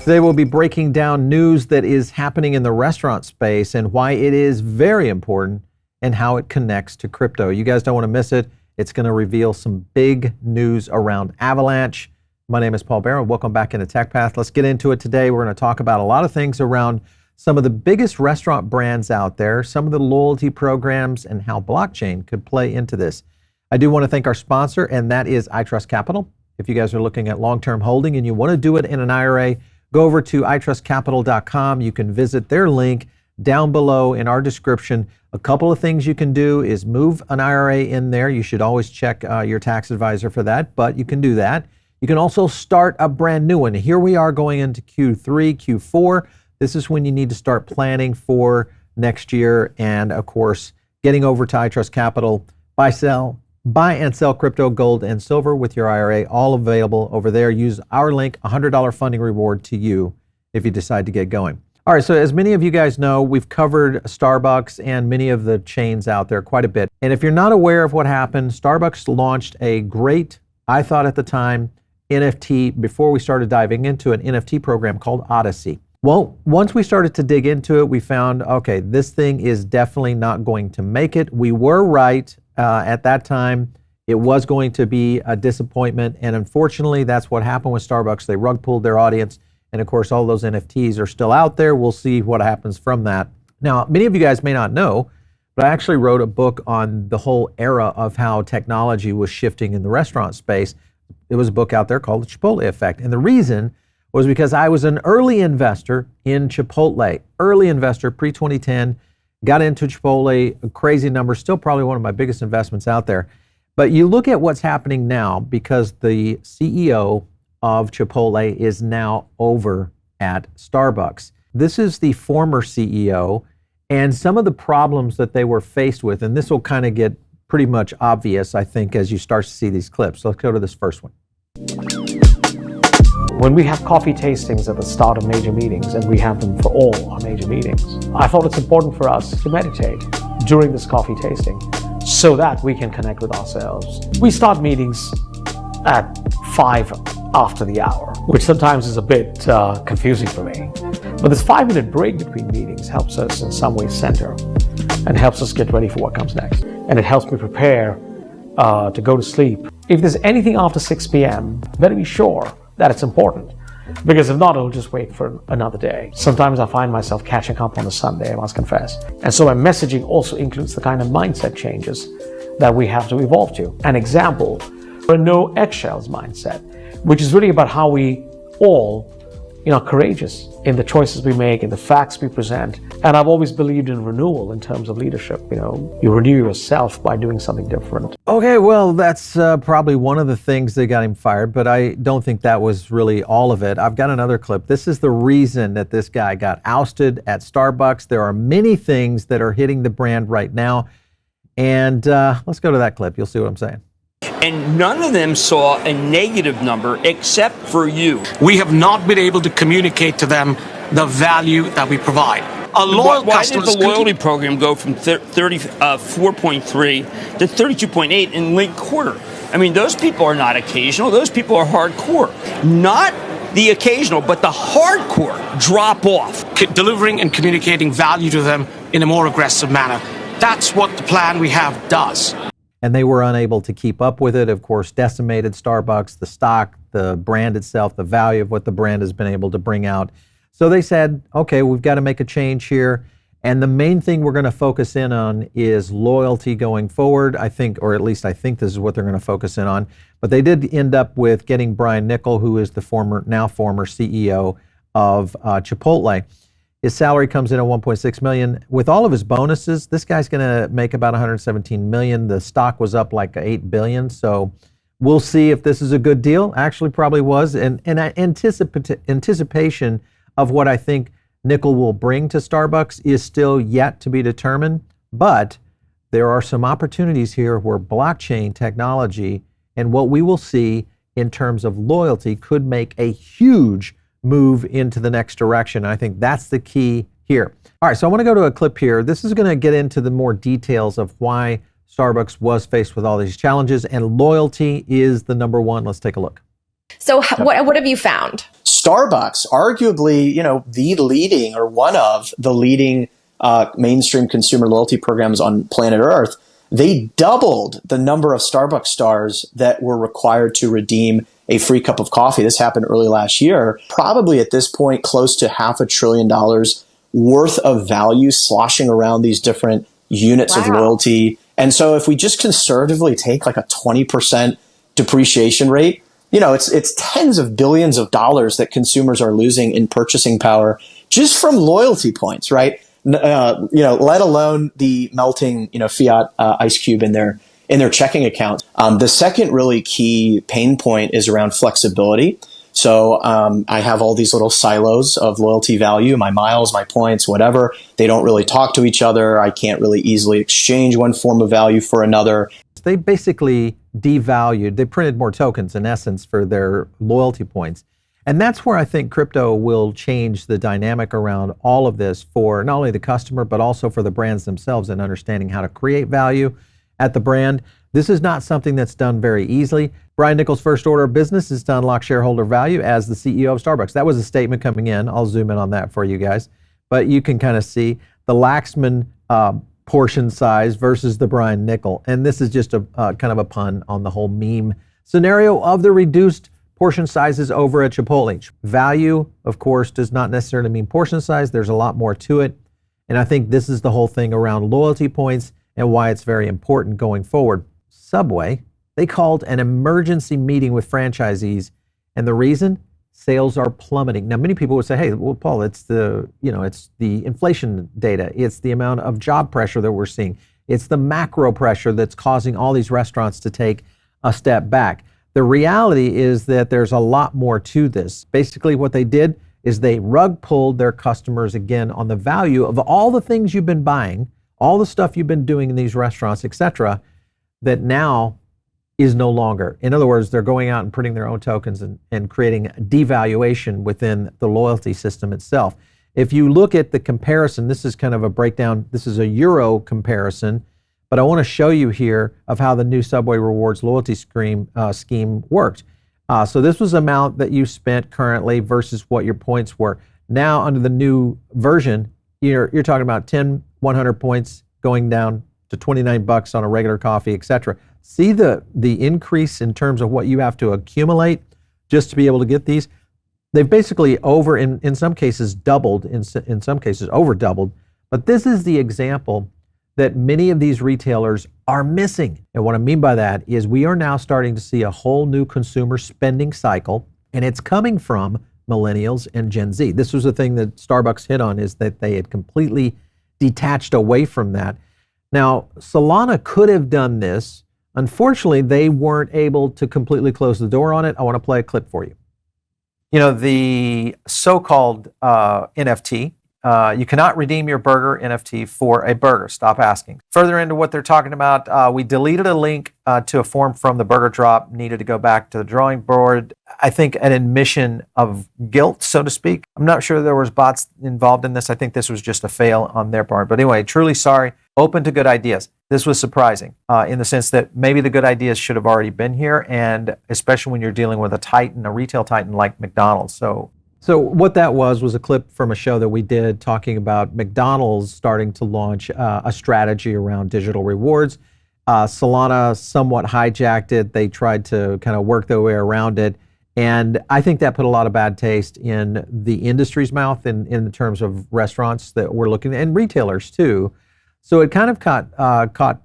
Today we'll be breaking down news that is happening in the restaurant space and why it is very important and how it connects to crypto. You guys don't want to miss it. It's going to reveal some big news around Avalanche. My name is Paul Barron. Welcome back into Tech Path. Let's get into it today. We're going to talk about a lot of things around some of the biggest restaurant brands out there, some of the loyalty programs, and how blockchain could play into this. I do want to thank our sponsor, and that is iTrust Capital. If you guys are looking at long-term holding and you want to do it in an IRA, go over to itrustcapital.com. You can visit their link down below in our description. A couple of things you can do is move an IRA in there. You should always check your tax advisor for that, but you can do that. You can also start a brand new one. Here we are going into Q3, Q4. This is when you need to start planning for next year. And of course, getting over to iTrust Capital, buy and sell crypto, gold, and silver with your IRA, all available over there. Use our link, $100 funding reward to you if you decide to get going. All right, so as many of you guys know, we've covered Starbucks and many of the chains out there quite a bit. And if you're not aware of what happened, Starbucks launched a great, I thought at the time, NFT before we started diving into an NFT program called Odyssey. Well, once we started to dig into it, we found, okay, this thing is definitely not going to make it. We were right at that time. It was going to be a disappointment. And unfortunately, that's what happened with Starbucks. They rug pulled their audience. And of course, all those NFTs are still out there. We'll see what happens from that. Now, many of you guys may not know, but I actually wrote a book on the whole era of how technology was shifting in the restaurant space. It was a book out there called The Chipotle Effect. And the reason was because I was an early investor in Chipotle, early investor, pre-2010, got into Chipotle, a crazy number, still probably one of my biggest investments out there. But you look at what's happening now because the CEO of Chipotle is now over at Starbucks. This is the former CEO and some of the problems that they were faced with, and this will kind of get pretty much obvious, I think, as you start to see these clips. So let's go to this first one. When we have coffee tastings at the start of major meetings, and we have them for all our major meetings, I thought it's important for us to meditate during this coffee tasting so that we can connect with ourselves. We start meetings at 5 after the hour, which sometimes is a bit confusing for me. But this 5-minute break between meetings helps us in some way center and helps us get ready for what comes next. And it helps me prepare to go to sleep. If there's anything after 6 p.m., better be sure that it's important, because if not, it'll just wait for another day. Sometimes I find myself catching up on a Sunday, I must confess. And so my messaging also includes the kind of mindset changes that we have to evolve to. An example, a no eggshells mindset, which is really about how we all, courageous in the choices we make and the facts we present. And I've always believed in renewal in terms of leadership. You renew yourself by doing something different. Okay, well, that's probably one of the things that got him fired, but I don't think that was really all of it. I've got another clip. This is the reason that this guy got ousted at Starbucks. There are many things that are hitting the brand right now. And let's go to that clip. You'll see what I'm saying. And none of them saw a negative number except for you. We have not been able to communicate to them the value that we provide. Why did the loyalty program go from 34.3 to 32.8 in linked quarter? I mean, those people are not occasional. Those people are hardcore. Not the occasional, but the hardcore drop off. Delivering and communicating value to them in a more aggressive manner. That's what the plan we have does. And they were unable to keep up with it. Of course, decimated Starbucks, the stock, the brand itself, the value of what the brand has been able to bring out. So they said, okay, we've got to make a change here. And the main thing we're going to focus in on is loyalty going forward, I think, or at least I think this is what they're going to focus in on. But they did end up with getting Brian Niccol, who is the now former CEO of Chipotle. His salary comes in at $1.6 million. With all of his bonuses, this guy's going to make about $117 million. The stock was up like $8 billion. So we'll see if this is a good deal. Actually, probably was. And anticipation of what I think Niccol will bring to Starbucks is still yet to be determined. But there are some opportunities here where blockchain technology and what we will see in terms of loyalty could make a huge move into the next direction. I think that's the key here. All right, so I want to go to a clip here. This is going to get into the more details of why Starbucks was faced with all these challenges, and loyalty is the number one. Let's take a look. So what have you found? Starbucks, arguably, the leading or one of the leading mainstream consumer loyalty programs on planet Earth, they doubled the number of Starbucks stars that were required to redeem a free cup of coffee. This happened early last year. Probably at this point, close to $500 billion worth of value sloshing around these different units of loyalty. And so if we just conservatively take like a 20% depreciation rate, it's tens of billions of dollars that consumers are losing in purchasing power just from loyalty points, right? Let alone the melting, fiat ice cube in their checking account. The second really key pain point is around flexibility. So I have all these little silos of loyalty value, my miles, my points, whatever. They don't really talk to each other. I can't really easily exchange one form of value for another. They basically devalued, they printed more tokens in essence for their loyalty points. And that's where I think crypto will change the dynamic around all of this for not only the customer, but also for the brands themselves and understanding how to create value at the brand. This is not something that's done very easily. Brian Niccol's first order of business is to unlock shareholder value as the CEO of Starbucks. That was a statement coming in. I'll zoom in on that for you guys. But you can kind of see the Laxman portion size versus the Brian Niccol. And this is just a kind of a pun on the whole meme scenario of the reduced portion sizes over at Chipotle. Value, of course, does not necessarily mean portion size. There's a lot more to it. And I think this is the whole thing around loyalty points and why it's very important going forward. Subway, they called an emergency meeting with franchisees. And the reason? Sales are plummeting. Now, many people would say, hey, well, Paul, it's the inflation data. It's the amount of job pressure that we're seeing. It's the macro pressure that's causing all these restaurants to take a step back. The reality is that there's a lot more to this. Basically, what they did is they rug pulled their customers again on the value of all the things you've been buying, all the stuff you've been doing in these restaurants, etc., that now is no longer. In other words, they're going out and printing their own tokens and creating devaluation within the loyalty system itself. If you look at the comparison, this is kind of a breakdown. This is a euro comparison. But I want to show you here of how the new Subway Rewards loyalty scheme worked. So this was the amount that you spent currently versus what your points were. Now under the new version, you're talking about 10, 100 points going down to $29 on a regular coffee, etc. See the increase in terms of what you have to accumulate just to be able to get these. They've basically in some cases doubled, in some cases over doubled. But this is the example that many of these retailers are missing. And what I mean by that is we are now starting to see a whole new consumer spending cycle, and it's coming from millennials and Gen Z. This was the thing that Starbucks hit on, is that they had completely detached away from that. Now, Solana could have done this. Unfortunately, they weren't able to completely close the door on it. I want to play a clip for you. The so-called NFT, you cannot redeem your burger NFT for a burger. Stop asking. Further into what they're talking about, we deleted a link to a form from the burger drop, needed to go back to the drawing board. I think an admission of guilt, so to speak. I'm not sure there was bots involved in this. I think this was just a fail on their part. But anyway, truly sorry. Open to good ideas. This was surprising in the sense that maybe the good ideas should have already been here, and especially when you're dealing with a retail titan like McDonald's. So what that was a clip from a show that we did talking about McDonald's starting to launch a strategy around digital rewards. Solana somewhat hijacked it. They tried to kind of work their way around it. And I think that put a lot of bad taste in the industry's mouth in terms of restaurants that we're looking at, and retailers too. So it kind of caught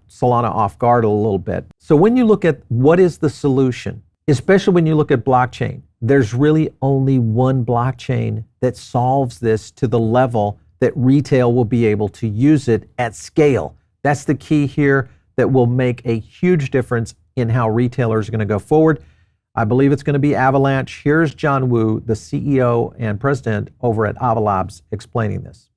Solana off guard a little bit. So when you look at what is the solution, especially when you look at blockchain, there's really only one blockchain that solves this to the level that retail will be able to use it at scale. That's the key here that will make a huge difference in how retailers are going to go forward. I believe it's going to be Avalanche. Here's John Wu, the CEO and president over at Avalanche, explaining this.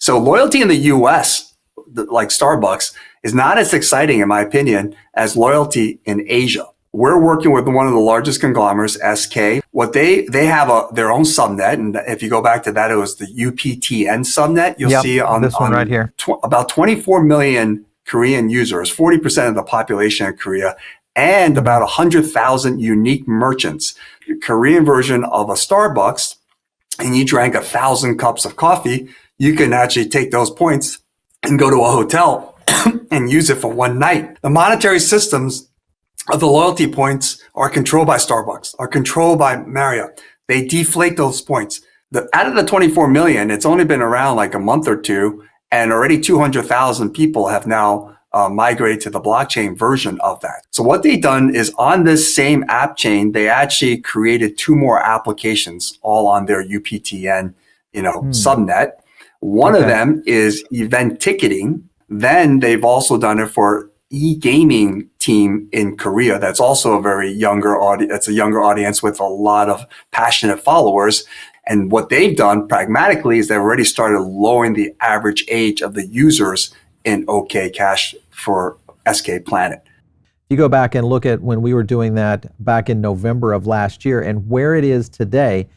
So loyalty in the US, like Starbucks, is not as exciting, in my opinion, as loyalty in Asia. We're working with one of the largest conglomerates, SK. What they have their own subnet, and if you go back to that, it was the UPTN subnet. You'll see on this one right here, about 24 million Korean users, 40% of the population in Korea, and about 100,000 unique merchants. The Korean version of a Starbucks, and you drank 1,000 cups of coffee, you can actually take those points and go to a hotel and use it for one night. The monetary systems of the loyalty points are controlled by Starbucks, are controlled by Marriott. They deflate those points. Out of the 24 million, it's only been around like a month or two, and already 200,000 people have now migrated to the blockchain version of that. So what they've done is on this same app chain, they actually created 2 more applications all on their UPTN, subnet. One of them is event ticketing. Then they've also done it for e-gaming team in Korea. That's also a very younger audience. It's a younger audience with a lot of passionate followers. And what they've done pragmatically is they've already started lowering the average age of the users in OK Cash for SK Planet. You go back and look at when we were doing that back in November of last year and where it is today,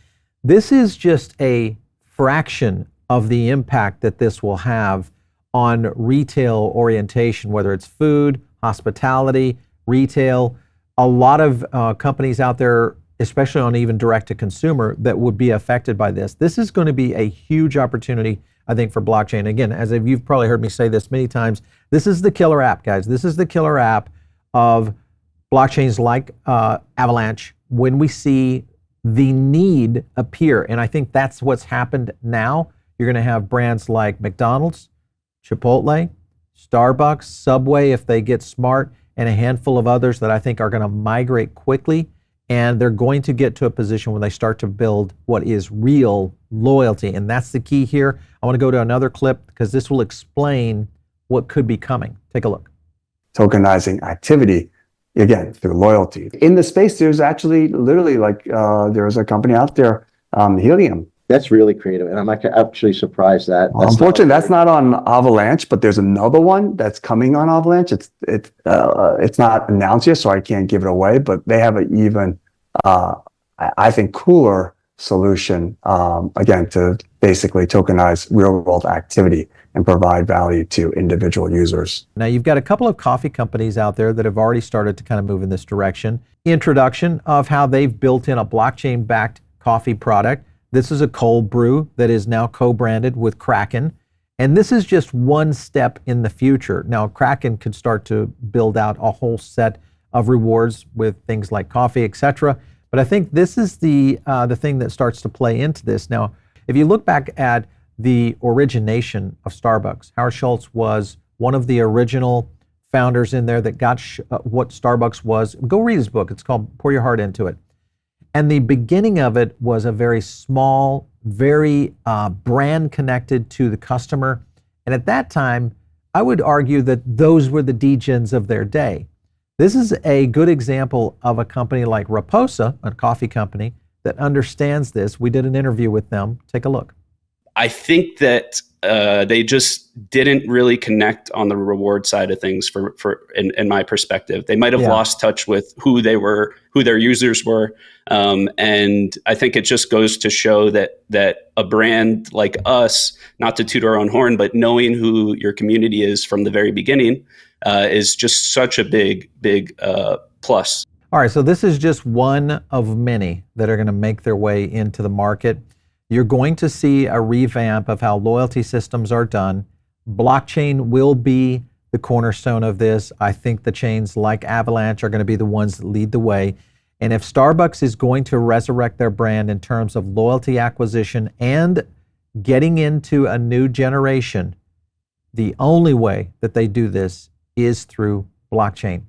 this is just a fraction of the impact that this will have on retail orientation, whether it's food, hospitality, retail. A lot of companies out there, especially on even direct to consumer, that would be affected by this. This is going to be a huge opportunity, I think, for blockchain. Again, as you've probably heard me say this many times, this is the killer app, guys. This is the killer app of blockchains like Avalanche when we see the need appear. And I think that's what's happened now. You're going to have brands like McDonald's, Chipotle, Starbucks, Subway, if they get smart, and a handful of others that I think are going to migrate quickly. And they're going to get to a position where they start to build what is real loyalty. And that's the key here. I want to go to another clip because this will explain what could be coming. Take a look. Tokenizing activity, again, through loyalty. In the space, there's actually literally there's a company out there, Helium. That's really creative, and I'm actually surprised that. Unfortunately, that's not on Avalanche, but there's another one that's coming on Avalanche. It's not announced yet, so I can't give it away. But they have an even, I think, cooler solution, again, to basically tokenize real-world activity and provide value to individual users. Now, you've got a couple of coffee companies out there that have already started to kind of move in this direction. Introduction of how they've built in a blockchain-backed coffee product. This is a cold brew that is now co-branded with Kraken. And this is just one step in the future. Now, Kraken could start to build out a whole set of rewards with things like coffee, etc. But I think this is the thing that starts to play into this. Now, if you look back at the origination of Starbucks, Howard Schultz was one of the original founders in there that got what Starbucks was. Go read his book. It's called Pour Your Heart Into It. And the beginning of it was a very small, very brand connected to the customer. And at that time, I would argue that those were the degens of their day. This is a good example of a company like Raposa, a coffee company, that understands this. We did an interview with them. Take a look. I think that they just didn't really connect on the reward side of things in my perspective. They might have lost touch with who they were, who their users were. And I think it just goes to show that a brand like us, not to toot our own horn, but knowing who your community is from the very beginning is just such a big plus. All right, so this is just one of many that are going to make their way into the market. You're going to see a revamp of how loyalty systems are done. Blockchain will be the cornerstone of this. I think the chains like Avalanche are going to be the ones that lead the way. And if Starbucks is going to resurrect their brand in terms of loyalty acquisition and getting into a new generation, the only way that they do this is through blockchain.